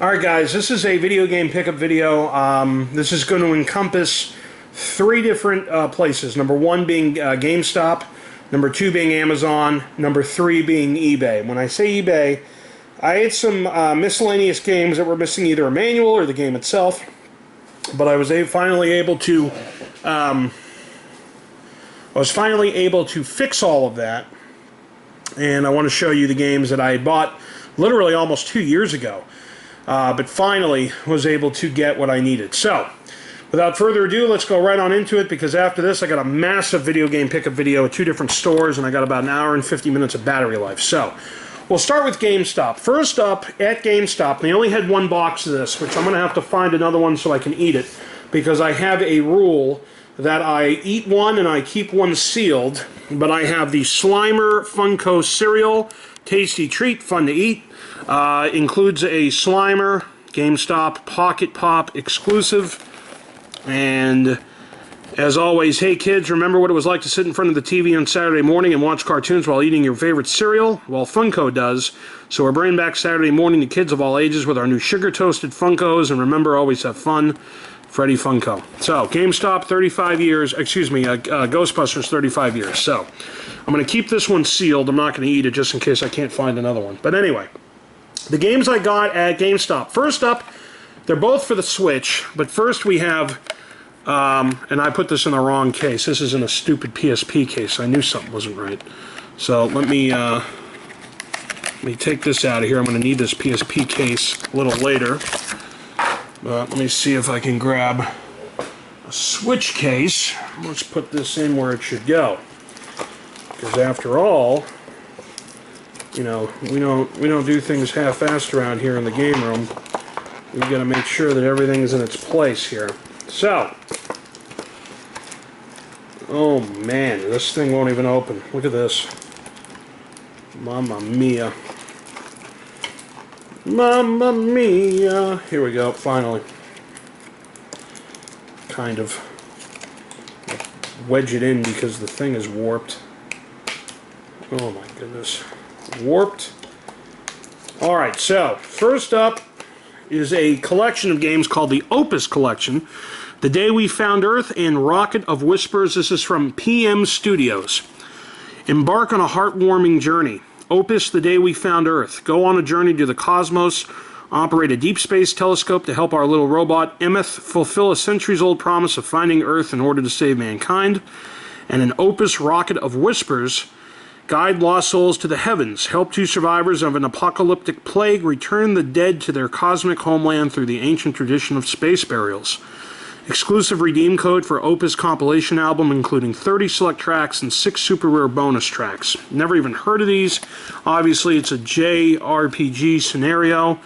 Alright guys, this is a video game pickup video. This is going to encompass three different places. Number one being GameStop, number two being Amazon, number three being eBay. When I say eBay, I had some miscellaneous games that were missing either a manual or the game itself, but I was finally able to fix all of that, and I want to show you the games that I had bought literally almost 2 years ago. But finally was able to get what I needed. So, without further ado, let's go right on into it, because after this I got a massive video game pickup video at two different stores, and I got about an hour and 50 minutes of battery life. So, we'll start with GameStop. First up, at GameStop, they only had one box of this, which I'm going to have to find another one so I can eat it, because I have a rule that I eat one and I keep one sealed, but I have the Slimer Funko cereal, tasty treat, fun to eat. Includes a Slimer GameStop Pocket Pop exclusive. And as always, hey kids, remember what it was like to sit in front of the TV on Saturday morning and watch cartoons while eating your favorite cereal? Well, Funko does. So we're bringing back Saturday morning to kids of all ages with our new sugar toasted Funkos. And remember, always have fun. Freddy Funko. So, GameStop 35 years, excuse me, Ghostbusters 35 years. So, I'm going to keep this one sealed. I'm not going to eat it just in case I can't find another one. But anyway, the games I got at GameStop. First up, they're both for the Switch, but first we have, and I put this in the wrong case. This is in a stupid PSP case. I knew something wasn't right. So, let me take this out of here. I'm going to need this PSP case a little later. Let me see if I can grab a Switch case. Let's put this in where it should go. Because after all, you know, we don't do things half-assed around here in the game room. We've got to make sure that everything's in its place here. So, oh man, this thing won't even open. Look at this. Mamma mia. Mamma mia! Here we go, finally. Kind of wedge it in because the thing is warped. Oh my goodness. Warped. Alright, so, first up is a collection of games called the Opus Collection. The Day We Found Earth and Rocket of Whispers. This is from PM Studios. Embark on a heartwarming journey. Opus, The Day We Found Earth. Go on a journey to the cosmos, operate a deep space telescope to help our little robot Emeth fulfill a centuries-old promise of finding Earth in order to save mankind. And an Opus Rocket of Whispers. Guide lost souls to the heavens. Help two survivors of an apocalyptic plague return the dead to their cosmic homeland through the ancient tradition of space burials. Exclusive redeem code for Opus compilation album, including 30 select tracks and 6 super rare bonus tracks. Never even heard of these. Obviously, it's a JRPG scenario,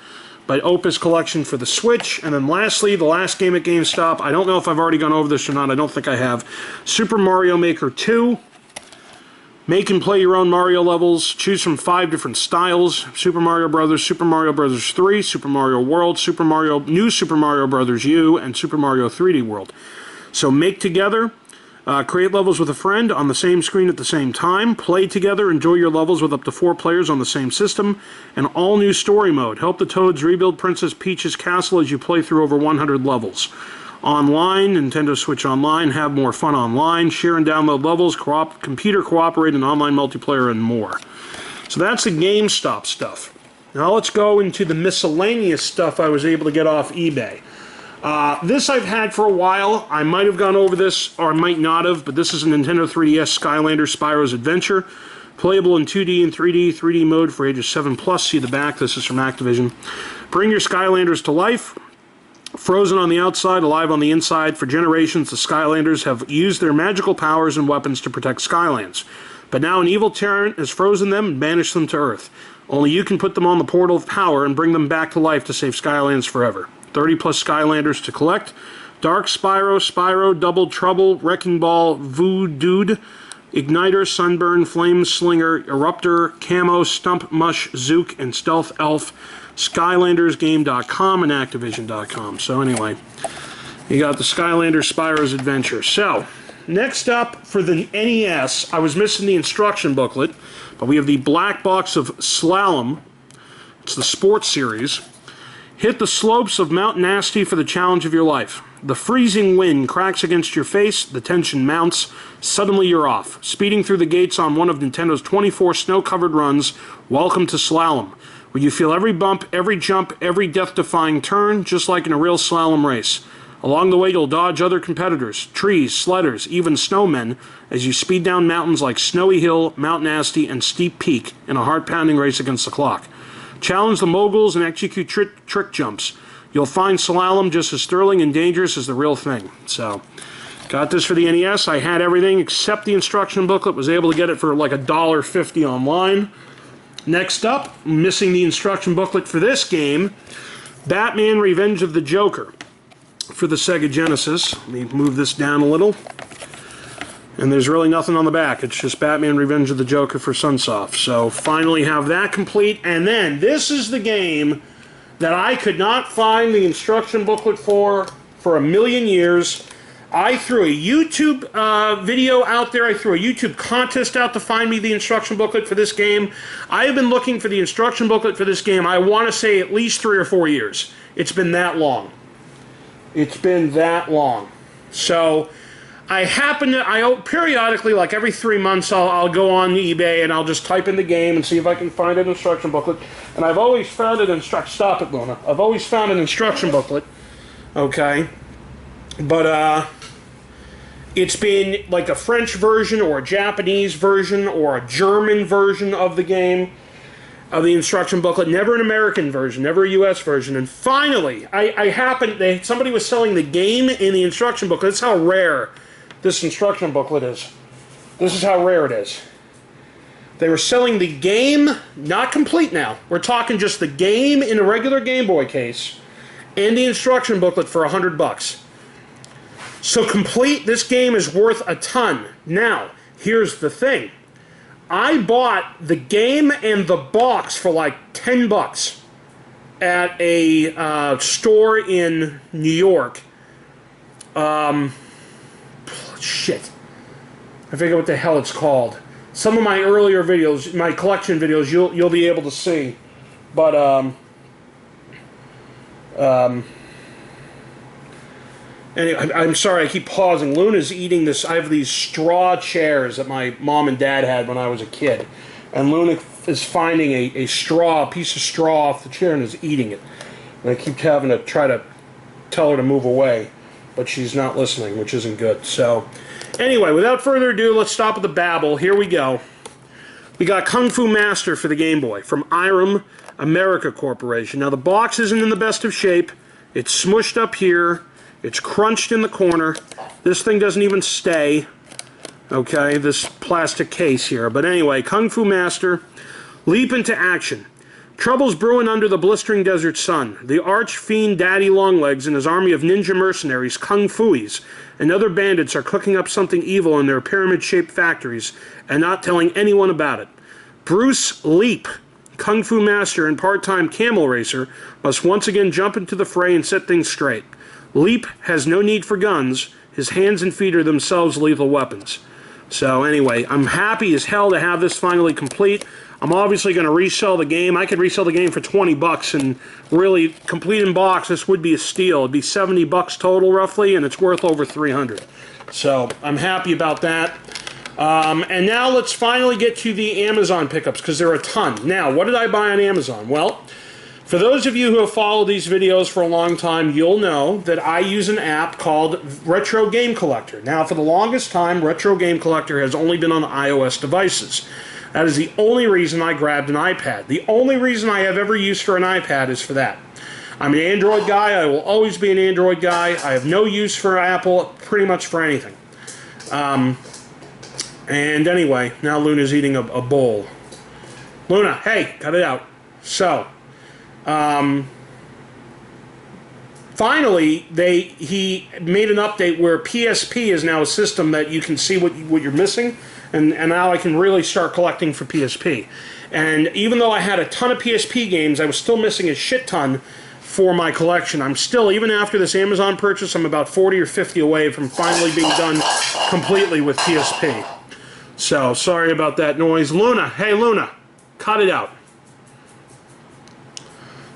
but Opus collection for the Switch. And then lastly, the last game at GameStop. I don't know if I've already gone over this or not. I don't think I have. Super Mario Maker 2. Make and play your own Mario levels. Choose from 5 different styles. Super Mario Bros., Super Mario Bros. 3, Super Mario World, New Super Mario Bros. U, and Super Mario 3D World. So make together, create levels with a friend on the same screen at the same time, play together, enjoy your levels with up to 4 players on the same system, and all new story mode. Help the Toads rebuild Princess Peach's castle as you play through over 100 levels. Online, Nintendo Switch Online, have more fun online, share and download levels, computer cooperate, and online multiplayer, and more. So that's the GameStop stuff. Now let's go into the miscellaneous stuff I was able to get off eBay. This I've had for a while. I might have gone over this, or I might not have, but this is a Nintendo 3DS Skylanders Spyro's Adventure. Playable in 2D and 3D mode for ages 7+. See the back, this is from Activision. Bring your Skylanders to life. Frozen on the outside, alive on the inside, for generations the Skylanders have used their magical powers and weapons to protect Skylands. But now an evil tyrant has frozen them and banished them to Earth. Only you can put them on the portal of power and bring them back to life to save Skylands forever. 30+ Skylanders to collect. Dark Spyro, Spyro, Double Trouble, Wrecking Ball, Voodoo, Igniter, Sunburn, Flame Slinger, Eruptor, Camo, Stump Mush, Zook, and Stealth Elf. SkylandersGame.com and Activision.com. So anyway, you got the Skylanders Spyro's Adventure. So, next up for the NES, I was missing the instruction booklet, but we have the black box of Slalom. It's the sports series. Hit the slopes of Mount Nasty for the challenge of your life. The freezing wind cracks against your face, the tension mounts, suddenly you're off. Speeding through the gates on one of Nintendo's 24 snow-covered runs, welcome to Slalom, where you feel every bump, every jump, every death-defying turn, just like in a real slalom race. Along the way, you'll dodge other competitors, trees, sledders, even snowmen, as you speed down mountains like Snowy Hill, Mount Nasty, and Steep Peak in a heart-pounding race against the clock. Challenge the moguls and execute trick jumps. You'll find slalom just as thrilling and dangerous as the real thing. So, got this for the NES. I had everything except the instruction booklet. Was able to get it for like $1.50 online. Next up, missing the instruction booklet for this game, Batman Revenge of the Joker for the Sega Genesis. Let me move this down a little. And there's really nothing on the back. It's just Batman Revenge of the Joker for Sunsoft. So finally have that complete. And then this is the game that I could not find the instruction booklet for a million years. I threw a YouTube video out there. I threw a YouTube contest out to find me the instruction booklet for this game. I have been looking for the instruction booklet for this game, I want to say at least 3 or 4 years. It's been that long. It's been that long. So I periodically, like every 3 months, I'll go on eBay and I'll just type in the game and see if I can find an instruction booklet. And I've always found an stop it, Luna. I've always found an instruction booklet. Okay. But, it's been like a French version or a Japanese version or a German version of the game, of the instruction booklet. Never an American version, never a US version. And finally, somebody was selling the game in the instruction booklet. That's how rare this instruction booklet is. This is how rare it is. They were selling the game, not complete now. We're talking just the game in a regular Game Boy case and the instruction booklet for $100. So complete, this game is worth a ton. Now, here's the thing. I bought the game and the box for like $10 at a store in New York. Shit. I forget what the hell it's called. Some of my earlier videos, my collection videos, you'll be able to see. But anyway, I'm sorry, I keep pausing. Luna's eating this. I have these straw chairs that my mom and dad had when I was a kid. And Luna is finding a piece of straw off the chair and is eating it. And I keep having to try to tell her to move away. But she's not listening, which isn't good. So, anyway, without further ado, let's stop with the babble. Here we go. We got Kung Fu Master for the Game Boy from Irem America Corporation. Now, the box isn't in the best of shape. It's smushed up here. It's crunched in the corner. This thing doesn't even stay. Okay, this plastic case here. But anyway, Kung Fu Master, leap into action. Trouble's brewing under the blistering desert sun. The arch-fiend Daddy Longlegs and his army of ninja mercenaries, Kung Fuis, and other bandits are cooking up something evil in their pyramid-shaped factories and not telling anyone about it. Bruce Leap, Kung Fu Master and part-time camel racer, must once again jump into the fray and set things straight. Leap has no need for guns. His hands and feet are themselves lethal weapons. So anyway, I'm happy as hell to have this finally complete. I'm obviously going to resell the game. I could resell the game for $20, and really, complete in box, this would be a steal. It'd be $70 total, roughly, and it's worth over $300. So I'm happy about that. And now let's finally get to the Amazon pickups, because there are a ton. Now, what did I buy on Amazon? Well, for those of you who have followed these videos for a long time, you'll know that I use an app called Retro Game Collector. Now, for the longest time, Retro Game Collector has only been on iOS devices. That is the only reason I grabbed an iPad. The only reason I have ever used for an iPad is for that. I'm an Android guy. I will always be an Android guy. I have no use for Apple, pretty much for anything. And anyway, now Luna's eating a bowl. Luna, hey, cut it out. So, finally, he made an update where PSP is now a system that you can see what you're missing. And now I can really start collecting for PSP. And even though I had a ton of PSP games, I was still missing a shit ton for my collection. I'm still, even after this Amazon purchase, I'm about 40 or 50 away from finally being done completely with PSP. So, sorry about that noise. Luna, hey Luna, cut it out.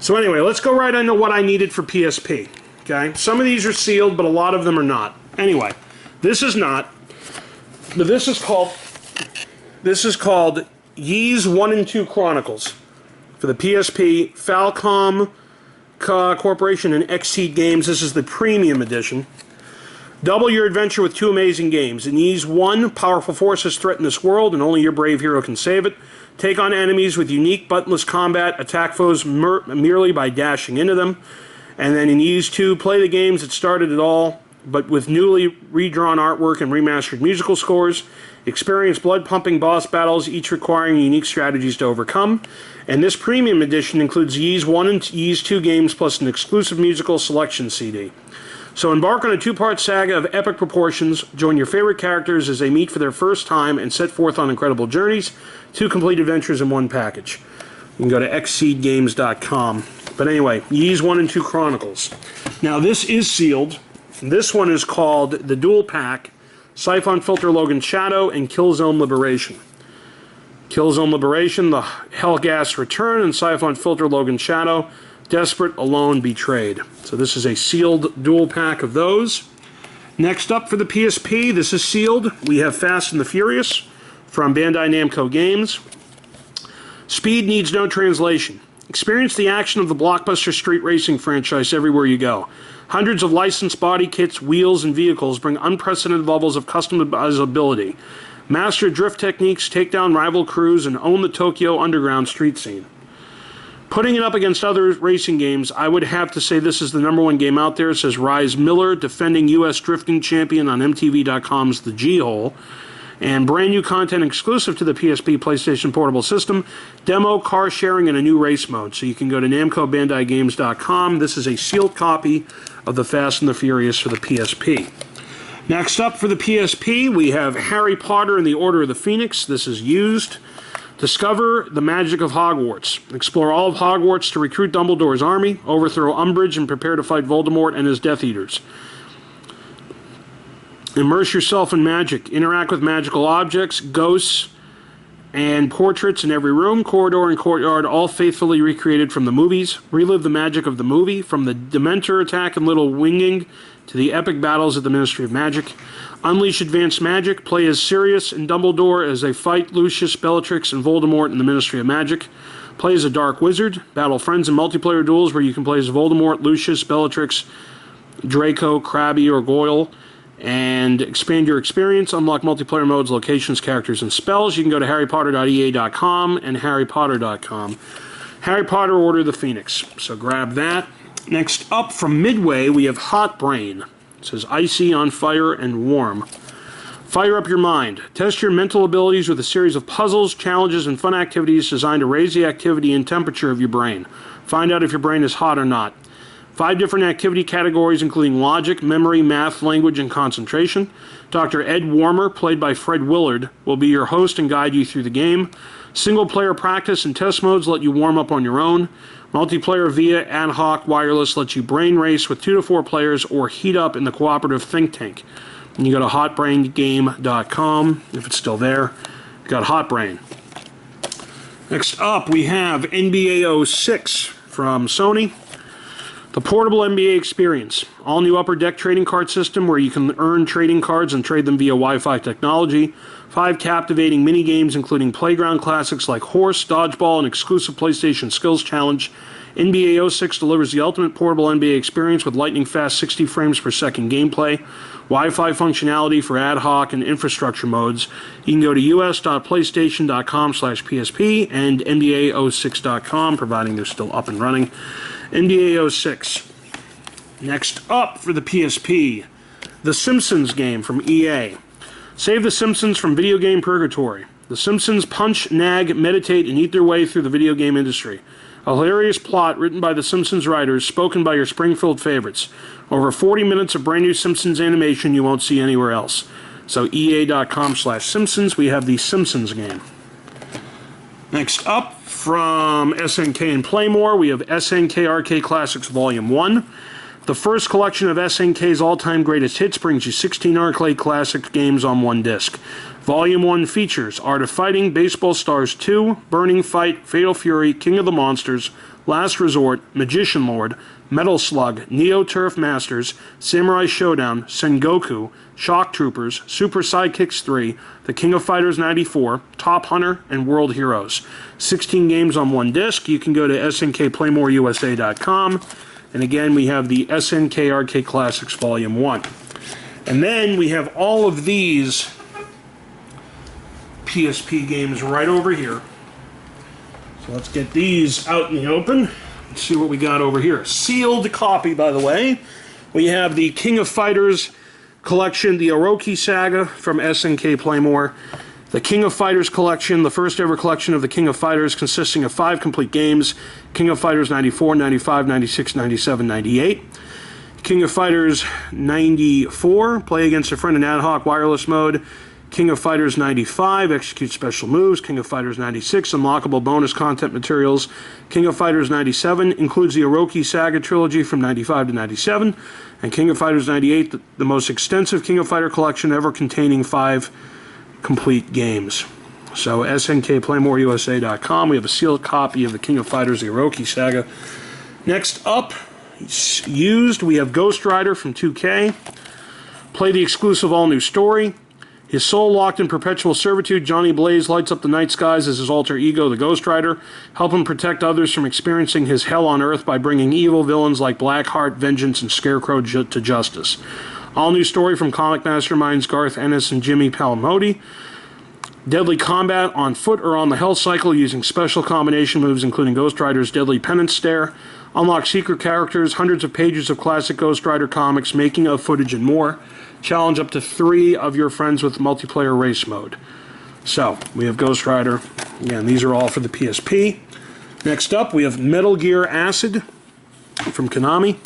So anyway, let's go right into what I needed for PSP. Okay, some of these are sealed, but a lot of them are not. Anyway, this is not. But this is called Ys 1 and 2 Chronicles for the PSP, Falcom Corporation, and Xseed Games. This is the premium edition. Double your adventure with 2 amazing games. In Ys 1, powerful forces threaten this world, and only your brave hero can save it. Take on enemies with unique buttonless combat, attack foes merely by dashing into them. And then in Ys 2, play the games that started it all, but with newly redrawn artwork and remastered musical scores. Experience blood-pumping boss battles, each requiring unique strategies to overcome. And this premium edition includes Ys 1 and Ys 2 games plus an exclusive musical selection CD. So embark on a 2-part saga of epic proportions. Join your favorite characters as they meet for their first time and set forth on incredible journeys. 2 complete adventures in one package. You can go to xseedgames.com. But anyway, Ys 1 and 2 Chronicles. Now this is sealed. This one is called the Dual Pack, Siphon Filter Logan Shadow, and Killzone Liberation. Killzone Liberation, the Hellgas Return, and Siphon Filter Logan Shadow, Desperate, Alone, Betrayed. So this is a sealed dual pack of those. Next up for the PSP, this is sealed. We have Fast and the Furious from Bandai Namco Games. Speed needs no translation. Experience the action of the blockbuster street racing franchise everywhere you go. Hundreds of licensed body kits, wheels, and vehicles bring unprecedented levels of customizability. Master drift techniques, take down rival crews, and own the Tokyo underground street scene. Putting it up against other racing games, I would have to say this is the #1 game out there. It says Rise Miller, defending U.S. drifting champion on MTV.com's The G-Hole. And brand new content exclusive to the PSP PlayStation Portable System, demo, car sharing, and a new race mode. So you can go to NamcoBandaiGames.com. This is a sealed copy of the Fast and the Furious for the PSP. Next up for the PSP, we have Harry Potter and the Order of the Phoenix. This is used. Discover the magic of Hogwarts. Explore all of Hogwarts to recruit Dumbledore's army, overthrow Umbridge, and prepare to fight Voldemort and his Death Eaters. Immerse yourself in magic. Interact with magical objects, ghosts, and portraits in every room, corridor, and courtyard, all faithfully recreated from the movies. Relive the magic of the movie, from the Dementor attack and Little Winging to the epic battles at the Ministry of Magic. Unleash advanced magic. Play as Sirius and Dumbledore as they fight Lucius, Bellatrix, and Voldemort in the Ministry of Magic. Play as a Dark Wizard. Battle friends in multiplayer duels where you can play as Voldemort, Lucius, Bellatrix, Draco, Crabbe, or Goyle. And expand your experience. Unlock multiplayer modes, locations, characters, and spells. You can go to harrypotter.ea.com and harrypotter.com. Harry Potter Order of the Phoenix. So grab that. Next up from Midway, we have Hot Brain. It says icy, on fire, and warm. Fire up your mind. Test your mental abilities with a series of puzzles, challenges, and fun activities designed to raise the activity and temperature of your brain. Find out if your brain is hot or not. 5 different activity categories, including logic, memory, math, language, and concentration. Dr. Ed Warmer, played by Fred Willard, will be your host and guide you through the game. Single-player practice and test modes let you warm up on your own. Multiplayer via ad hoc wireless lets you brain race with 2 to 4 players or heat up in the cooperative think tank. And you go to hotbraingame.com, if it's still there. You got Hot Brain. Next up, we have NBA 06 from Sony. The portable NBA experience. All new Upper Deck trading card system where you can earn trading cards and trade them via Wi-Fi technology. 5 captivating mini games including playground classics like Horse, Dodgeball, and exclusive PlayStation Skills Challenge. NBA 06 delivers the ultimate portable NBA experience with lightning-fast 60 frames per second gameplay, Wi-Fi functionality for ad hoc and infrastructure modes. You can go to us.playstation.com/PSP and NBA06.com, providing they're still up and running. NBA 06. Next up for the PSP, The Simpsons game from EA. Save the Simpsons from video game purgatory. The Simpsons punch, nag, meditate, and eat their way through the video game industry. A hilarious plot written by the Simpsons writers, spoken by your Springfield favorites. Over 40 minutes of brand new Simpsons animation you won't see anywhere else. So EA.com/Simpsons, we have the Simpsons game. Next up, from SNK and Playmore, we have SNK Arcade Classics Volume 1. The first collection of SNK's all-time greatest hits brings you 16 arcade classic games on one disc. Volume 1 features Art of Fighting, Baseball Stars 2, Burning Fight, Fatal Fury, King of the Monsters, Last Resort, Magician Lord, Metal Slug, Neo Turf Masters, Samurai Showdown, Sengoku, Shock Troopers, Super Sidekicks 3, The King of Fighters 94, Top Hunter, and World Heroes. 16 games on one disc. You can go to SNKPlayMoreUSA.com. And again, we have the SNK Arcade Classics Volume 1. And then we have all of these PSP games right over here. So let's get these out in the open. Let's see what we got over here. Sealed copy, by the way. We have the King of Fighters collection, the Orochi Saga from SNK Playmore. The King of Fighters collection, the first ever collection of the King of Fighters, consisting of 5 complete games. King of Fighters 94, 95, 96, 97, 98. King of Fighters 94, play against a friend in ad hoc wireless mode. King of Fighters 95, execute special moves. King of Fighters 96, unlockable bonus content materials. King of Fighters 97 includes the Orochi Saga trilogy from 95 to 97. And King of Fighters 98, the most extensive King of Fighter collection ever, containing 5 complete games. So SNKPlayMoreUSA.com. We have a sealed copy of the King of Fighters, the Orochi Saga. Next up, used, we have Ghost Rider from 2K. Play the exclusive all-new story. His soul locked in perpetual servitude, Johnny Blaze lights up the night skies as his alter ego, the Ghost Rider. Help him protect others from experiencing his hell on Earth by bringing evil villains like Blackheart, Vengeance, and Scarecrow to justice. All-new story from comic masterminds Garth Ennis and Jimmy Palmiotti. Deadly combat on foot or on the Hell Cycle using special combination moves including Ghost Rider's Deadly Penance Stare. Unlock secret characters, hundreds of pages of classic Ghost Rider comics, making of footage, and more. Challenge up to 3 of your friends with multiplayer race mode. So, we have Ghost Rider. Again, these are all for the PSP. Next up, we have Metal Gear Acid from Konami.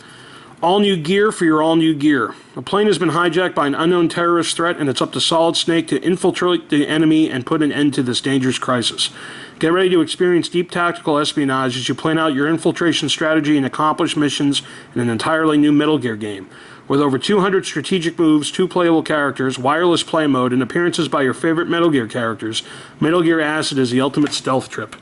All new gear for your all new gear. A plane has been hijacked by an unknown terrorist threat, and it's up to Solid Snake to infiltrate the enemy and put an end to this dangerous crisis. Get ready to experience deep tactical espionage as you plan out your infiltration strategy and accomplish missions in an entirely new Metal Gear game. With over 200 strategic moves, 2 playable characters, wireless play mode, and appearances by your favorite Metal Gear characters, Metal Gear Acid is the ultimate stealth trip.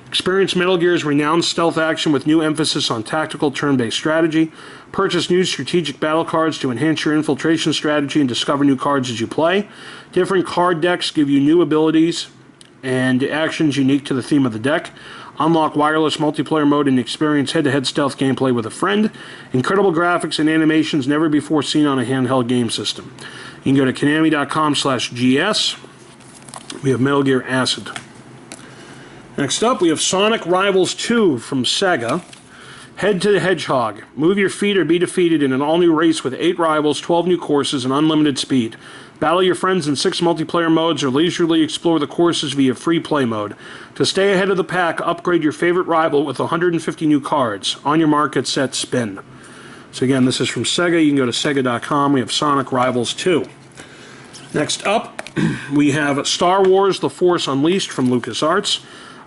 Experience Metal Gear's renowned stealth action with new emphasis on tactical turn-based strategy. Purchase new strategic battle cards to enhance your infiltration strategy and discover new cards as you play. Different card decks give you new abilities and actions unique to the theme of the deck. Unlock wireless multiplayer mode and experience head-to-head stealth gameplay with a friend. Incredible graphics and animations never before seen on a handheld game system. You can go to konami.com/gs. We have Metal Gear Acid. Next up, we have Sonic Rivals 2 from Sega. Head to the Hedgehog. Move your feet or be defeated in an all-new race with 8 rivals, 12 new courses, and unlimited speed. Battle your friends in 6 multiplayer modes or leisurely explore the courses via free play mode. To stay ahead of the pack, upgrade your favorite rival with 150 new cards. On your mark, get set, spin. So again, this is from Sega. You can go to Sega.com. We have Sonic Rivals 2. Next up, we have Star Wars The Force Unleashed from LucasArts.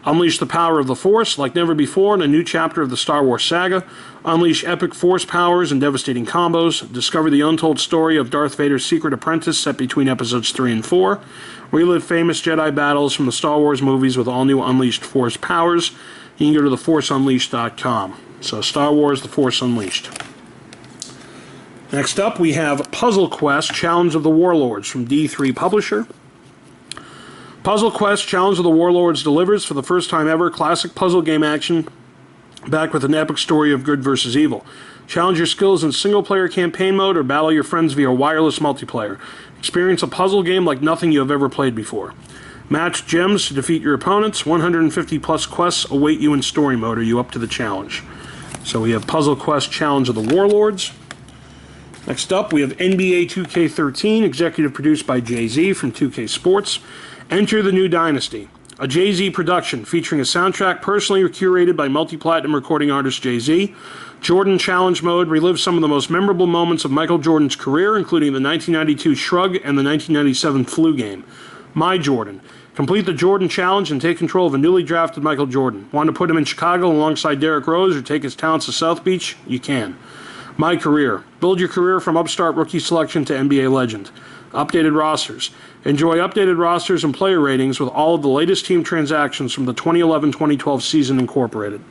Unleash the power of the Force like never before in a new chapter of the Star Wars saga. Unleash epic Force powers and devastating combos. Discover the untold story of Darth Vader's secret apprentice set between episodes 3 and 4. Relive famous Jedi battles from the Star Wars movies with all new Unleashed Force powers. You can go to theforceunleashed.com. So Star Wars The Force Unleashed. Next up, we have Puzzle Quest Challenge of the Warlords from D3 Publisher. Puzzle Quest Challenge of the Warlords delivers, for the first time ever, classic puzzle game action back with an epic story of good versus evil. Challenge your skills in single-player campaign mode or battle your friends via wireless multiplayer. Experience a puzzle game like nothing you have ever played before. Match gems to defeat your opponents. 150-plus quests await you in story mode. Are you up to the challenge? So we have Puzzle Quest Challenge of the Warlords. Next up, we have NBA 2K13, executive produced by Jay-Z from 2K Sports. Enter the New Dynasty, a Jay-Z production featuring a soundtrack personally curated by multi-platinum recording artist Jay-Z. Jordan Challenge Mode relives some of the most memorable moments of Michael Jordan's career, including the 1992 Shrug and the 1997 Flu Game. My Jordan. Complete the Jordan Challenge and take control of a newly drafted Michael Jordan. Want to put him in Chicago alongside Derrick Rose or take his talents to South Beach? You can. My Career. Build your career from upstart rookie selection to NBA legend. Updated rosters. Enjoy updated rosters and player ratings with all of the latest team transactions from the 2011-2012 season incorporated.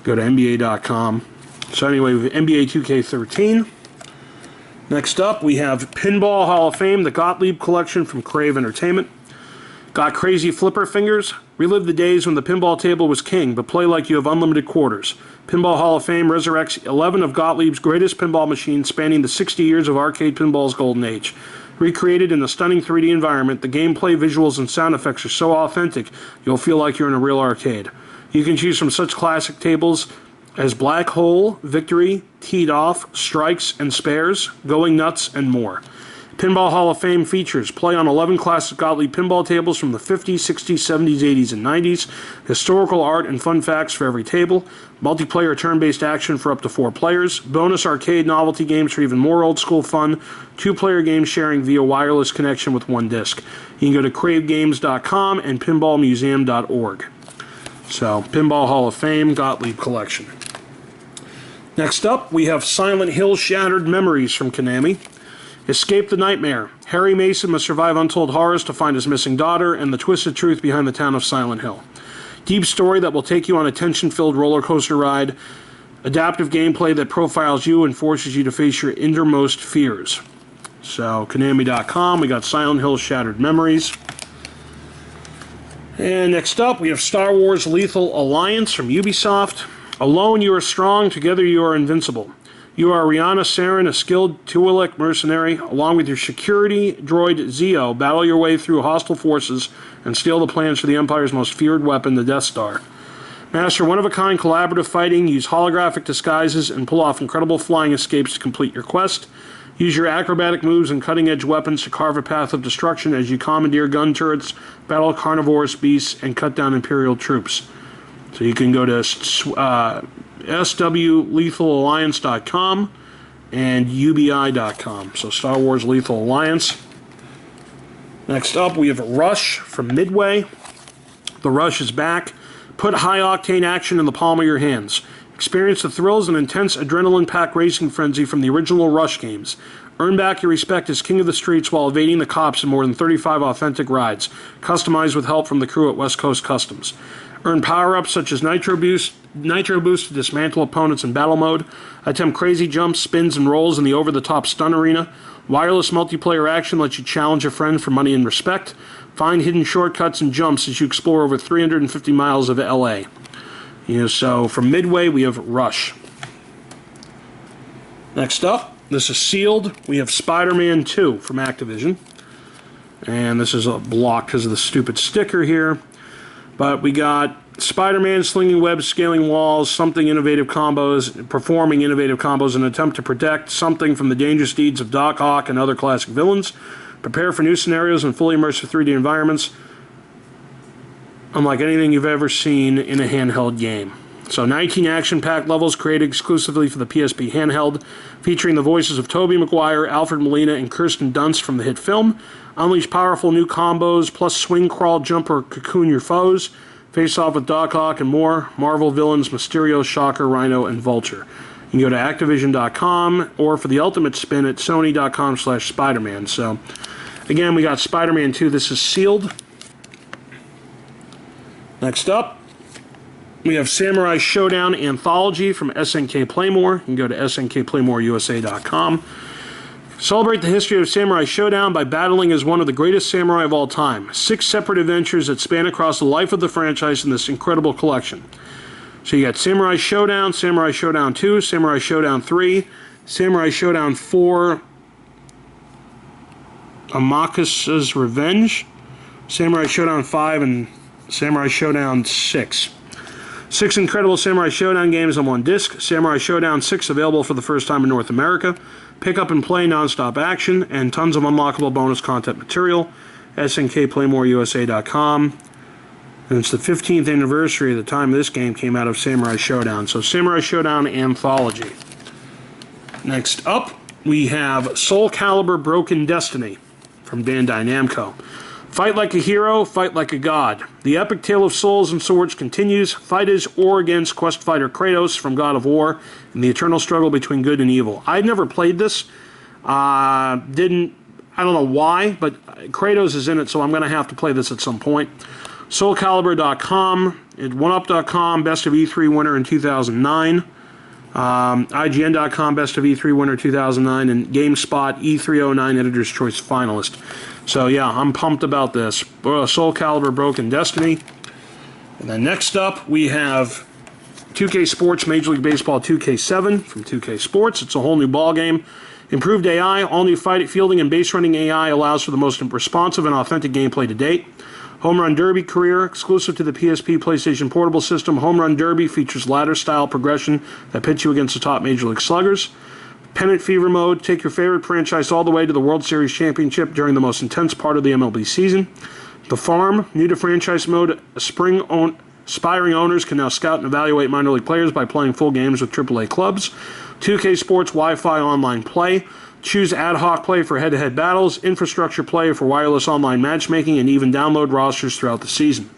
Go to NBA.com. So anyway, we have NBA 2K13. Next up, we have Pinball Hall of Fame, the Gottlieb Collection from Crave Entertainment. Got crazy flipper fingers? Relive the days when the pinball table was king, but play like you have unlimited quarters. Pinball Hall of Fame resurrects 11 of Gottlieb's greatest pinball machines spanning the 60 years of arcade pinball's golden age. Recreated in a stunning 3D environment, the gameplay, visuals, and sound effects are so authentic you'll feel like you're in a real arcade. You can choose from such classic tables as Black Hole, Victory, Teed Off, Strikes, and Spares, Going Nuts, and more. Pinball Hall of Fame features play on 11 classic Gottlieb pinball tables from the 50s, 60s, 70s, 80s, and 90s, historical art and fun facts for every table, multiplayer turn-based action for up to 4 players, bonus arcade novelty games for even more old-school fun, 2-player game sharing via wireless connection with 1 disc. You can go to cravegames.com and pinballmuseum.org. So, Pinball Hall of Fame, Gottlieb Collection. Next up, we have Silent Hill Shattered Memories from Konami. Escape the nightmare. Harry Mason must survive untold horrors to find his missing daughter and the twisted truth behind the town of Silent Hill. Deep story that will take you on a tension-filled roller coaster ride. Adaptive gameplay that profiles you and forces you to face your innermost fears. So, Konami.com, we got Silent Hill Shattered Memories. And next up, we have Star Wars Lethal Alliance from Ubisoft. Alone you are strong, together you are invincible. You are Rihanna Saren, a skilled Twi'lek mercenary. Along with your security droid Zeo, battle your way through hostile forces and steal the plans for the Empire's most feared weapon, the Death Star. Master one-of-a-kind collaborative fighting, use holographic disguises, and pull off incredible flying escapes to complete your quest. Use your acrobatic moves and cutting-edge weapons to carve a path of destruction as you commandeer gun turrets, battle carnivorous beasts, and cut down Imperial troops. So you can go to swlethalalliance.com and ubi.com. So Star Wars Lethal Alliance. Next up, we have Rush from Midway. The Rush is back. Put high-octane action in the palm of your hands. Experience the thrills and intense adrenaline-packed racing frenzy from the original Rush games. Earn back your respect as king of the streets while evading the cops in more than 35 authentic rides, customized with help from the crew at West Coast Customs. Earn power-ups such as Nitro Boost to dismantle opponents in battle mode. Attempt crazy jumps, spins, and rolls in the over-the-top stun arena. Wireless multiplayer action lets you challenge a friend for money and respect. Find hidden shortcuts and jumps as you explore over 350 miles of LA. So from Midway, we have Rush. Next up, this is sealed. We have Spider-Man 2 from Activision. And this is a block because of the stupid sticker here. But we got Spider-Man slinging webs, scaling walls, performing innovative combos in an attempt to protect something from the dangerous deeds of Doc Ock and other classic villains. Prepare for new scenarios and fully immersive 3D environments, unlike anything you've ever seen in a handheld game. So 19 action-packed levels created exclusively for the PSP handheld, featuring the voices of Tobey Maguire, Alfred Molina, and Kirsten Dunst from the hit film. Unleash powerful new combos, plus swing, crawl, jump, or cocoon your foes. Face off with Doc Ock and more. Marvel villains Mysterio, Shocker, Rhino, and Vulture. You can go to Activision.com or for the ultimate spin at Sony.com/Spider-Man. So, again, we got Spider-Man 2. This is sealed. Next up, we have Samurai Showdown Anthology from SNK Playmore. You can go to SNKPlaymoreUSA.com. Celebrate the history of Samurai Showdown by battling as one of the greatest samurai of all time. 6 separate adventures that span across the life of the franchise in this incredible collection. So you got Samurai Showdown, Samurai Showdown 2, Samurai Showdown 3, Samurai Showdown 4, Amakusa's Revenge, Samurai Showdown 5, and Samurai Showdown 6. 6 incredible Samurai Showdown games on 1 disc. Samurai Showdown 6 available for the first time in North America. Pick up and play non-stop action and tons of unlockable bonus content material. SNKPlaymoreUSA.com. And it's the 15th anniversary of the time this game came out of Samurai Showdown. So Samurai Showdown Anthology. Next up, we have Soul Calibur Broken Destiny from Bandai Namco. Fight like a hero, fight like a god. The epic tale of souls and swords continues. Fight as or against quest fighter Kratos from God of War and the eternal struggle between good and evil. I've never played this. I don't know why, but Kratos is in it, so I'm going to have to play this at some point. SoulCalibur.com, 1UP.com, Best of E3 winner in 2009. IGN.com, Best of E3 winner 2009, and GameSpot E309 Editor's Choice finalist. So yeah, I'm pumped about this. Soul Calibur Broken Destiny. And then next up, we have 2K Sports Major League Baseball 2K7 from 2K Sports. It's a whole new ball game. Improved AI, all new fielding and base running AI allows for the most responsive and authentic gameplay to date. Home Run Derby career, exclusive to the PSP PlayStation Portable System. Home Run Derby features ladder-style progression that pits you against the top Major League sluggers. Pennant Fever mode, take your favorite franchise all the way to the World Series Championship during the most intense part of the MLB season. The Farm, new to franchise mode, aspiring owners can now scout and evaluate minor league players by playing full games with AAA clubs. 2K Sports Wi-Fi online play. Choose ad hoc play for head-to-head battles, infrastructure play for wireless online matchmaking, and even download rosters throughout the season.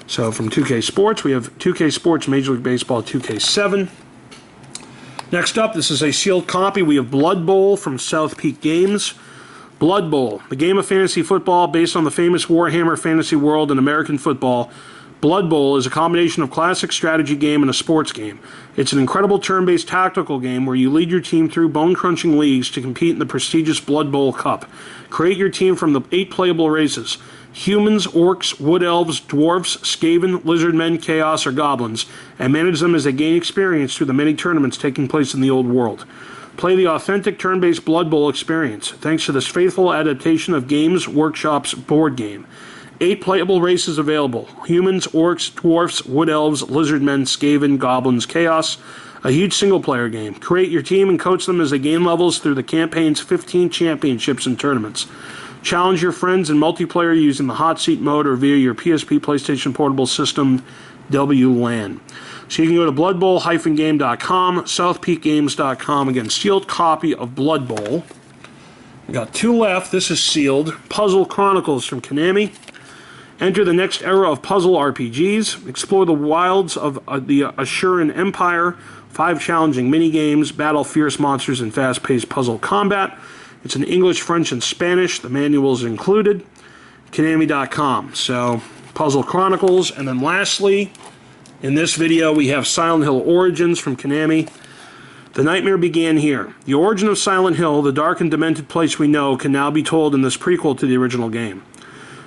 So from 2K Sports, we have 2K Sports Major League Baseball 2K7. Next up, this is a sealed copy. We have Blood Bowl from South Peak Games. Blood Bowl, the game of fantasy football based on the famous Warhammer fantasy world and American football. Blood Bowl is a combination of classic strategy game and a sports game. It's an incredible turn-based tactical game where you lead your team through bone-crunching leagues to compete in the prestigious Blood Bowl Cup. Create your team from the 8 playable races: humans, orcs, wood elves, dwarves, skaven, lizardmen, chaos, or goblins, and manage them as they gain experience through the many tournaments taking place in the old world. Play the authentic turn-based Blood Bowl experience, thanks to this faithful adaptation of Games Workshop's board game. 8 playable races available: humans, orcs, dwarfs, wood elves, lizardmen, skaven, goblins, chaos. A huge single-player game. Create your team and coach them as they gain levels through the campaign's 15 championships and tournaments. Challenge your friends in multiplayer using the hot seat mode or via your PSP PlayStation Portable System WLAN. So you can go to bloodbowl-game.com, southpeakgames.com. Again, sealed copy of Blood Bowl. We got 2 left. This is sealed. Puzzle Chronicles from Konami. Enter the next era of puzzle RPGs. Explore the wilds of the Ashuran Empire. 5 challenging mini-games, battle fierce monsters, and fast-paced puzzle combat. It's in English, French, and Spanish. The manuals included. Konami.com. So, Puzzle Chronicles. And then lastly, in this video, we have Silent Hill Origins from Konami. The nightmare began here. The origin of Silent Hill, the dark and demented place we know, can now be told in this prequel to the original game.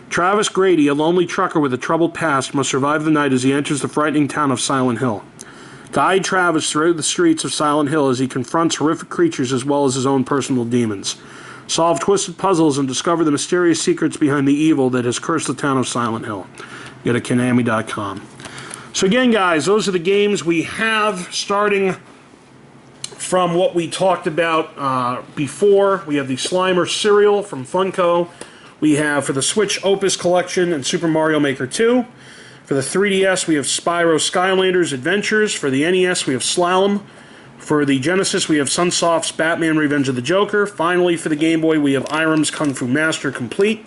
Travis Grady, a lonely trucker with a troubled past, must survive the night as he enters the frightening town of Silent Hill. Guide Travis through the streets of Silent Hill as he confronts horrific creatures as well as his own personal demons. Solve twisted puzzles and discover the mysterious secrets behind the evil that has cursed the town of Silent Hill. Go to Konami.com. So again, guys, those are the games we have, starting from what we talked about before. We have the Slimer cereal from Funko. We have, for the Switch, Opus Collection and Super Mario Maker 2. For the 3DS, we have Spyro Skylanders Adventures. For the NES, we have Slalom. For the Genesis, we have Sunsoft's Batman Revenge of the Joker. Finally, for the Game Boy, we have Irem's Kung Fu Master Complete.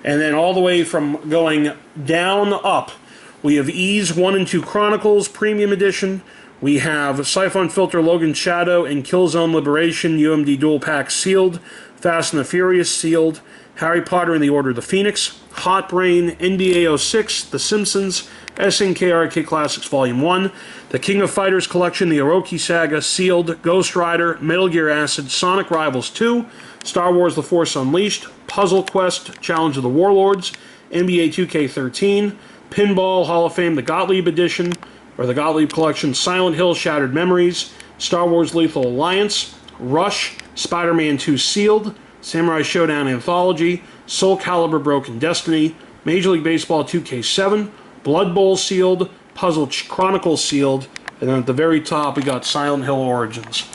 And then all the way from going down up, we have Ys 1 and 2 Chronicles Premium Edition. We have Siphon Filter Logan Shadow and Killzone Liberation UMD Dual Pack sealed. Fast and the Furious sealed. Harry Potter and the Order of the Phoenix, Hot Brain, NBA 06, The Simpsons, SNK Arcade Classics Volume 1, The King of Fighters Collection, The Orochi Saga, Sealed, Ghost Rider, Metal Gear Acid, Sonic Rivals 2, Star Wars The Force Unleashed, Puzzle Quest, Challenge of the Warlords, NBA 2K13, Pinball Hall of Fame, The Gottlieb Edition, or The Gottlieb Collection, Silent Hill Shattered Memories, Star Wars Lethal Alliance, Rush, Spider-Man 2 Sealed, Samurai Showdown Anthology, Soul Calibur Broken Destiny, Major League Baseball 2K7, Blood Bowl sealed, Puzzle Chronicles sealed, and then at the very top we got Silent Hill Origins.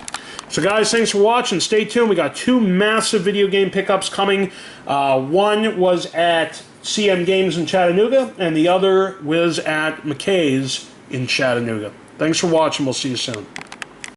So guys, thanks for watching. Stay tuned. We got 2 massive video game pickups coming. One was at CM Games in Chattanooga, and the other was at McKay's in Chattanooga. Thanks for watching. We'll see you soon.